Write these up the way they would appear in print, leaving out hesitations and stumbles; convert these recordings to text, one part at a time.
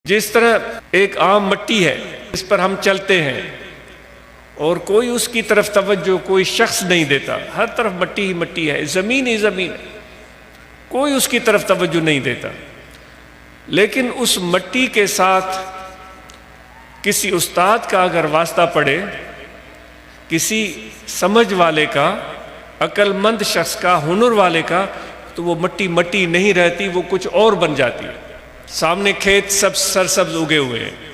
جس طرح ایک عام مٹی ہے اس پر ہم چلتے ہیں اور کوئی اس کی طرف توجہ کوئی شخص نہیں دیتا، ہر طرف مٹی ہی مٹی ہے، زمین ہی زمین ہے، کوئی اس کی طرف توجہ نہیں دیتا. لیکن اس مٹی کے ساتھ کسی استاد کا اگر واسطہ پڑے، کسی سمجھ والے کا، عقل مند شخص کا، ہنر والے کا، تو وہ مٹی مٹی نہیں رہتی، وہ کچھ اور بن جاتی ہے. سامنے کھیت سب سرسبز اگے ہوئے ہیں،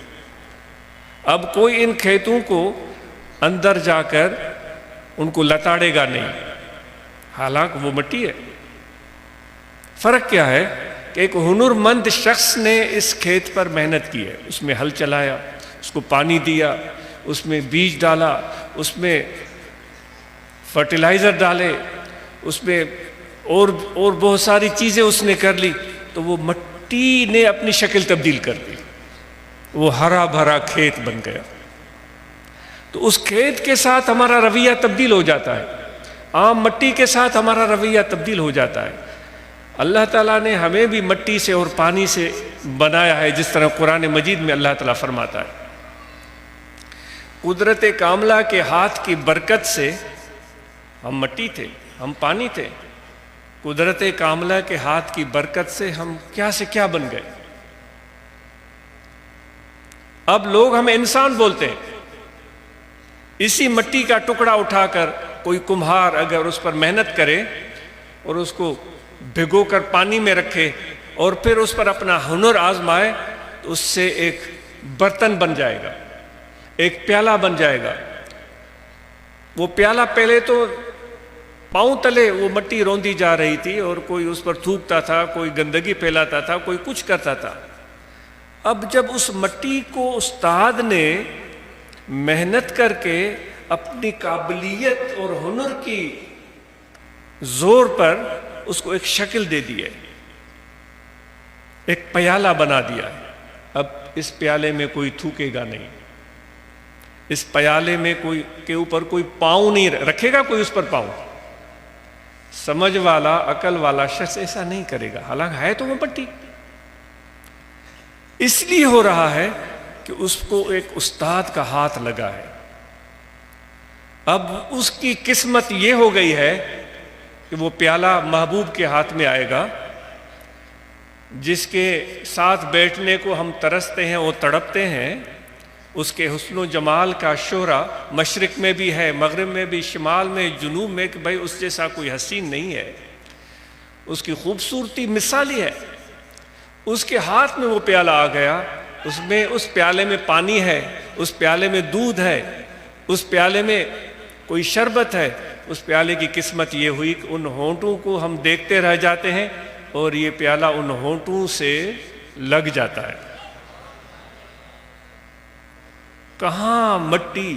اب کوئی ان کھیتوں کو اندر جا کر ان کو لتاڑے گا نہیں، حالانکہ وہ مٹی ہے. فرق کیا ہے کہ ایک ہنر مند شخص نے اس کھیت پر محنت کی ہے، اس میں ہل چلایا، اس کو پانی دیا، اس میں بیج ڈالا، اس میں فرٹیلائزر ڈالے، اس میں اور بہت ساری چیزیں اس نے کر لی، تو وہ مٹی نے اپنی شکل تبدیل کر دی، وہ ہرا بھرا کھیت بن گیا. تو اس کھیت کے ساتھ ہمارا رویہ تبدیل ہو جاتا ہے، عام مٹی کے ساتھ ہمارا رویہ تبدیل ہو جاتا ہے. اللہ تعالیٰ نے ہمیں بھی مٹی سے اور پانی سے بنایا ہے، جس طرح قرآن مجید میں اللہ تعالیٰ فرماتا ہے. قدرت کاملہ کے ہاتھ کی برکت سے ہم مٹی تھے، ہم پانی تھے. قدرت کاملہ کے ہاتھ کی برکت سے ہم کیا سے کیا بن گئے. اب لوگ ہمیں انسان بولتے ہیں. اسی مٹی کا ٹکڑا اٹھا کر کوئی کمہار اگر اس پر محنت کرے اور اس کو بھگو کر پانی میں رکھے اور پھر اس پر اپنا ہنر آزمائے، تو اس سے ایک برتن بن جائے گا، ایک پیالہ بن جائے گا. وہ پیالہ پہلے تو پاؤں تلے وہ مٹی روندی جا رہی تھی اور کوئی اس پر تھوکتا تھا، کوئی گندگی پھیلاتا تھا، کوئی کچھ کرتا تھا. اب جب اس مٹی کو استاد نے محنت کر کے اپنی قابلیت اور ہنر کی زور پر اس کو ایک شکل دے دی ہے، ایک پیالہ بنا دیا ہے، اب اس پیالے میں کوئی تھوکے گا نہیں، اس پیالے میں کوئی کے اوپر کوئی پاؤں نہیں رکھے گا، کوئی اس پر پاؤں. سمجھ والا، عقل والا شخص ایسا نہیں کرے گا، حالانکہ ہے تو وہ مٹی. اس لیے ہو رہا ہے کہ اس کو ایک استاد کا ہاتھ لگا ہے. اب اس کی قسمت یہ ہو گئی ہے کہ وہ پیالہ محبوب کے ہاتھ میں آئے گا، جس کے ساتھ بیٹھنے کو ہم ترستے ہیں اور تڑپتے ہیں. اس کے حسن و جمال کا شہرہ مشرق میں بھی ہے، مغرب میں بھی، شمال میں، جنوب میں، کہ بھائی اس جیسا کوئی حسین نہیں ہے. اس کی خوبصورتی مثالی ہے. اس کے ہاتھ میں وہ پیالہ آ گیا، اس پیالے میں پانی ہے، اس پیالے میں دودھ ہے، اس پیالے میں کوئی شربت ہے. اس پیالے کی قسمت یہ ہوئی کہ ان ہونٹوں کو ہم دیکھتے رہ جاتے ہیں اور یہ پیالہ ان ہونٹوں سے لگ جاتا ہے. کہاں مٹی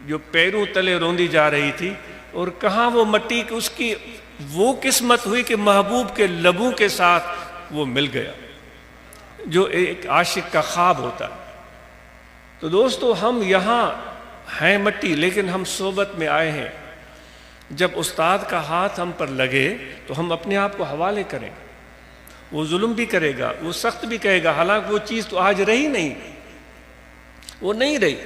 جو پیروں تلے روندی جا رہی تھی، اور کہاں وہ مٹی کہ اس کی وہ قسمت ہوئی کہ محبوب کے لبوں کے ساتھ وہ مل گیا، جو ایک عاشق کا خواب ہوتا ہے. تو دوستو، ہم یہاں ہیں مٹی، لیکن ہم صحبت میں آئے ہیں. جب استاد کا ہاتھ ہم پر لگے تو ہم اپنے آپ کو حوالے کریں. وہ ظلم بھی کرے گا، وہ سخت بھی کہے گا، حالانکہ وہ چیز تو آج رہی نہیں، وہ نہیں رہی.